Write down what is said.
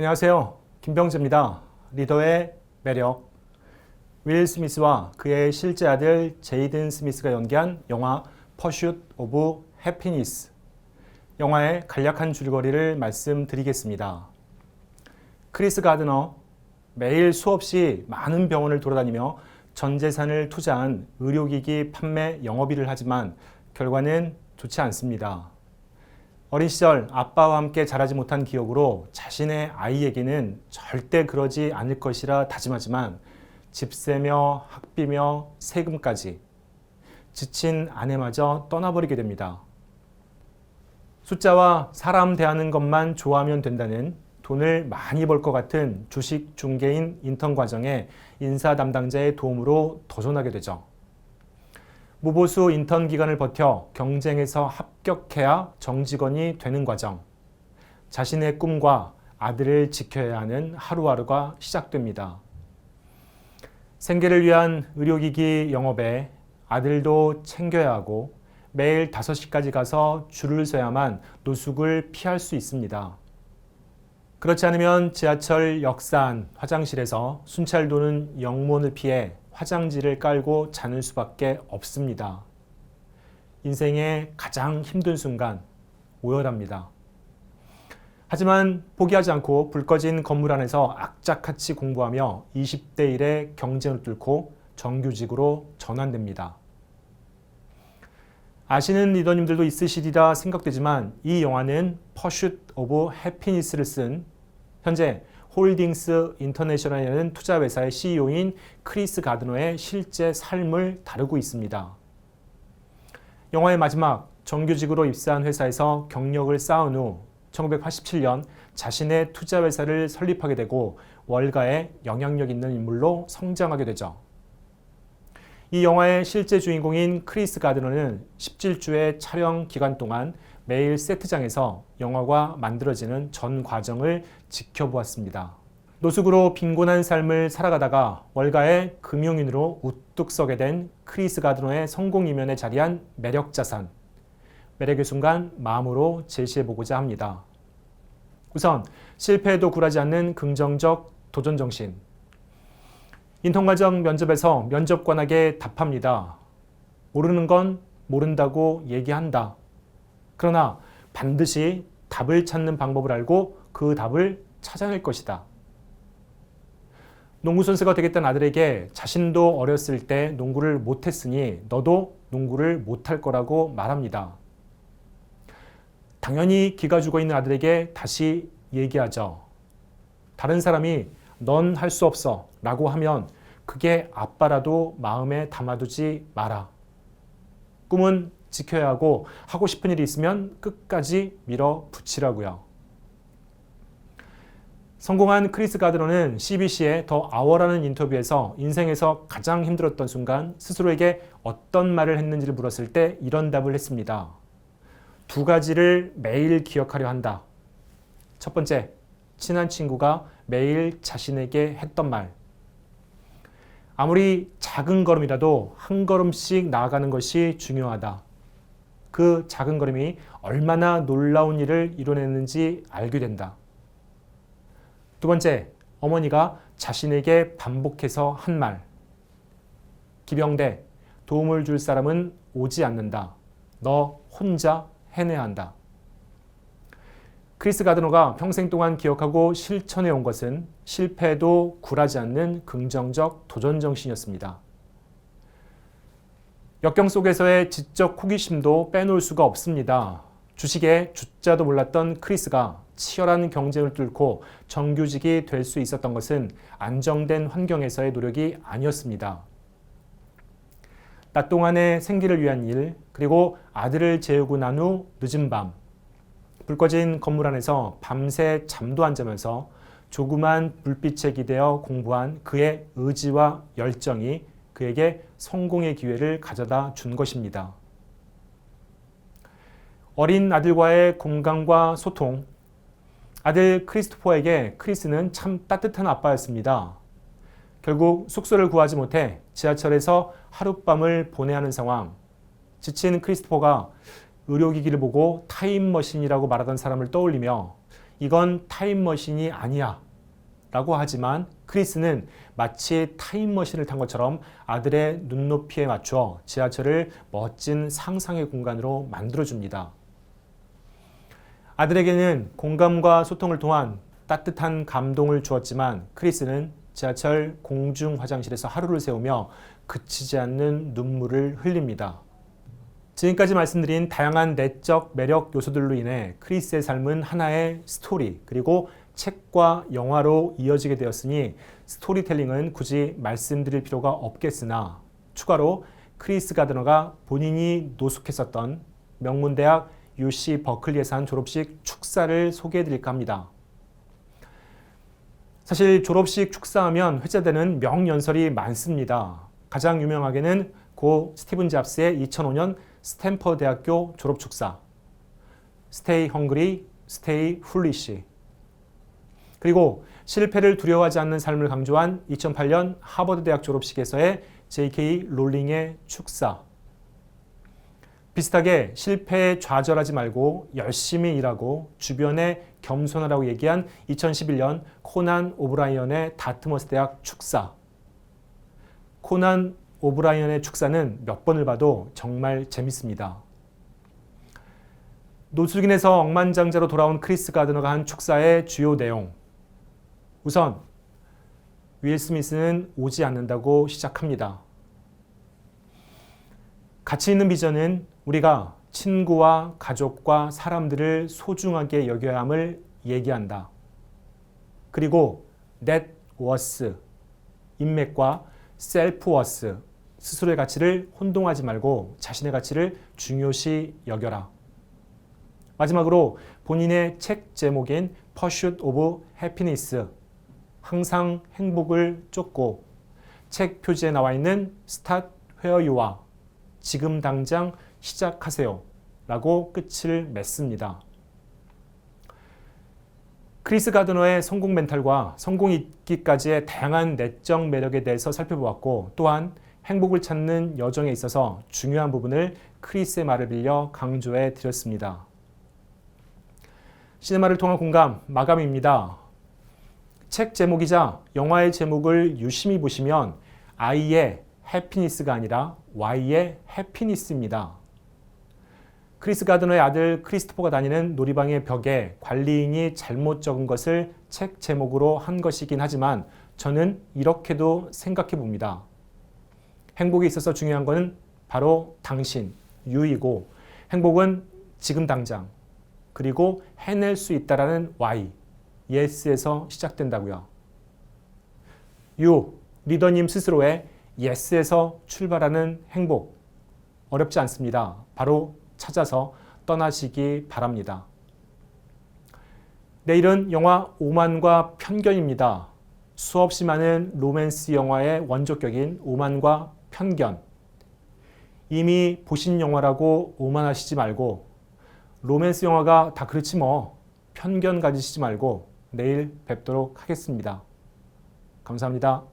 안녕하세요. 김병재입니다. 리더의 매력. 윌 스미스와 그의 실제 아들 제이든 스미스가 연기한 영화 퍼슛 오브 해피니스. 영화의 간략한 줄거리를 말씀드리겠습니다. 크리스 가드너, 매일 수없이 많은 병원을 돌아다니며 전 재산을 투자한 의료기기 판매 영업일을 하지만 결과는 좋지 않습니다. 어린 시절 아빠와 함께 자라지 못한 기억으로 자신의 아이에게는 절대 그러지 않을 것이라 다짐하지만 집세며 학비며 세금까지 지친 아내마저 떠나버리게 됩니다. 숫자와 사람 대하는 것만 좋아하면 된다는 돈을 많이 벌 것 같은 주식 중개인 인턴 과정에 인사 담당자의 도움으로 도전하게 되죠. 무보수 인턴 기간을 버텨 경쟁에서 합격해야 정직원이 되는 과정. 자신의 꿈과 아들을 지켜야 하는 하루하루가 시작됩니다. 생계를 위한 의료기기 영업에 아들도 챙겨야 하고 매일 5시까지 가서 줄을 서야만 노숙을 피할 수 있습니다. 그렇지 않으면 지하철 역산 화장실에서 순찰 도는 영문을 피해 화장지를 깔고 자는 수밖에 없습니다. 인생의 가장 힘든 순간, 오열합니다. 하지만 포기하지 않고 불 꺼진 건물 안에서 악착같이 공부하며 20대 1의 경쟁을 뚫고 정규직으로 전환됩니다. 아시는 리더님들도 있으시리라 생각되지만 이 영화는 퍼슛 오브 해피니스를 쓴 현재 홀딩스 인터내셔널이라는 투자회사의 CEO인 크리스 가드너의 실제 삶을 다루고 있습니다. 영화의 마지막 정규직으로 입사한 회사에서 경력을 쌓은 후 1987년 자신의 투자회사를 설립하게 되고 월가에 영향력 있는 인물로 성장하게 되죠. 이 영화의 실제 주인공인 크리스 가드너는 17주의 촬영 기간 동안 매일 세트장에서 영화가 만들어지는 전 과정을 지켜보았습니다. 노숙으로 빈곤한 삶을 살아가다가 월가의 금융인으로 우뚝 서게 된 크리스 가드너의 성공 이면에 자리한 매력 자산. 매력의 순간 마음으로 제시해보고자 합니다. 우선 실패에도 굴하지 않는 긍정적 도전 정신. 인턴과정 면접에서 면접관에게 답합니다. 모르는 건 모른다고 얘기한다. 그러나 반드시 답을 찾는 방법을 알고 그 답을 찾아낼 것이다. 농구선수가 되겠다는 아들에게 자신도 어렸을 때 농구를 못했으니 너도 농구를 못할 거라고 말합니다. 당연히 기가 죽어 있는 아들에게 다시 얘기하죠. 다른 사람이 넌 할 수 없어 라고 하면 그게 아빠라도 마음에 담아두지 마라. 꿈은 지켜야 하고 하고 싶은 일이 있으면 끝까지 밀어붙이라고요. 성공한 크리스 가드너는 CBC의 더 아워라는 인터뷰에서 인생에서 가장 힘들었던 순간 스스로에게 어떤 말을 했는지를 물었을 때 이런 답을 했습니다. 2가지를 매일 기억하려 한다. 첫 번째, 친한 친구가 매일 자신에게 했던 말. 아무리 작은 걸음이라도 한 걸음씩 나아가는 것이 중요하다. 그 작은 걸음이 얼마나 놀라운 일을 이뤄냈는지 알게 된다. 두 번째, 어머니가 자신에게 반복해서 한 말. 기병대, 도움을 줄 사람은 오지 않는다. 너 혼자 해내야 한다. 크리스 가드너가 평생 동안 기억하고 실천해 온 것은 실패에도 굴하지 않는 긍정적 도전 정신이었습니다. 역경 속에서의 지적 호기심도 빼놓을 수가 없습니다. 주식의 주자도 몰랐던 크리스가 치열한 경쟁을 뚫고 정규직이 될 수 있었던 것은 안정된 환경에서의 노력이 아니었습니다. 낮 동안의 생계를 위한 일, 그리고 아들을 재우고 난 후 늦은 밤, 불 꺼진 건물 안에서 밤새 잠도 안 자면서 조그만 불빛에 기대어 공부한 그의 의지와 열정이 그에게 성공의 기회를 가져다 준 것입니다. 어린 아들과의 공감과 소통. 아들 크리스토퍼에게 크리스는 참 따뜻한 아빠였습니다. 결국 숙소를 구하지 못해 지하철에서 하룻밤을 보내야 하는 상황. 지친 크리스토퍼가 의료기기를 보고 타임머신이라고 말하던 사람을 떠올리며 이건 타임머신이 아니야 라고 하지만 크리스는 마치 타임머신을 탄 것처럼 아들의 눈높이에 맞춰 지하철을 멋진 상상의 공간으로 만들어줍니다. 아들에게는 공감과 소통을 통한 따뜻한 감동을 주었지만 크리스는 지하철 공중 화장실에서 하루를 새우며 그치지 않는 눈물을 흘립니다. 지금까지 말씀드린 다양한 내적 매력 요소들로 인해 크리스의 삶은 하나의 스토리 그리고 책과 영화로 이어지게 되었으니 스토리텔링은 굳이 말씀드릴 필요가 없겠으나 추가로 크리스 가드너가 본인이 노숙했었던 명문대학 UC 버클리에서 한 졸업식 축사를 소개해 드릴까 합니다. 사실 졸업식 축사하면 회자되는 명연설이 많습니다. 가장 유명하게는 고 스티븐 잡스의 2005년 스탠퍼드 대학교 졸업 축사 Stay Hungry, Stay Foolish 그리고 실패를 두려워하지 않는 삶을 강조한 2008년 하버드 대학 졸업식에서의 J.K. 롤링의 축사 비슷하게 실패에 좌절하지 말고 열심히 일하고 주변에 겸손하라고 얘기한 2011년 코난 오브라이언의 다트머스 대학 축사 코난 오브라이언의 축사는 몇 번을 봐도 정말 재밌습니다. 노숙인에서 억만장자로 돌아온 크리스 가드너가 한 축사의 주요 내용 우선 윌 스미스는 오지 않는다고 시작합니다. 가치 있는 비전은 우리가 친구와 가족과 사람들을 소중하게 여겨야 함을 얘기한다. 그리고 net worth, 인맥과 self worth, 스스로의 가치를 혼동하지 말고 자신의 가치를 중요시 여겨라. 마지막으로 본인의 책 제목인 Pursuit of Happiness, 항상 행복을 쫓고 책 표지에 나와 있는 Start where you are, 지금 당장 시작하세요 라고 끝을 맺습니다. 크리스 가드너의 성공 멘탈과 성공 잊기까지의 다양한 내적 매력에 대해서 살펴보았고 또한 행복을 찾는 여정에 있어서 중요한 부분을 크리스의 말을 빌려 강조해 드렸습니다. 시네마를 통한 공감 마감입니다. 책 제목이자 영화의 제목을 유심히 보시면 I의 해피니스가 아니라 Y의 해피니스입니다. 크리스 가드너의 아들 크리스토퍼가 다니는 놀이방의 벽에 관리인이 잘못 적은 것을 책 제목으로 한 것이긴 하지만 저는 이렇게도 생각해 봅니다. 행복에 있어서 중요한 것은 바로 당신, 유이고 행복은 지금 당장 그리고 해낼 수 있다라는 Y, Yes에서 시작된다고요. 유, 리더님 스스로의 Yes에서 출발하는 행복 어렵지 않습니다. 바로 찾아서 떠나시기 바랍니다. 내일은 영화 오만과 편견입니다. 수없이 많은 로맨스 영화의 원조격인 오만과 편견. 이미 보신 영화라고 오만하시지 말고 로맨스 영화가 다 그렇지 뭐 편견 가지시지 말고 내일 뵙도록 하겠습니다. 감사합니다.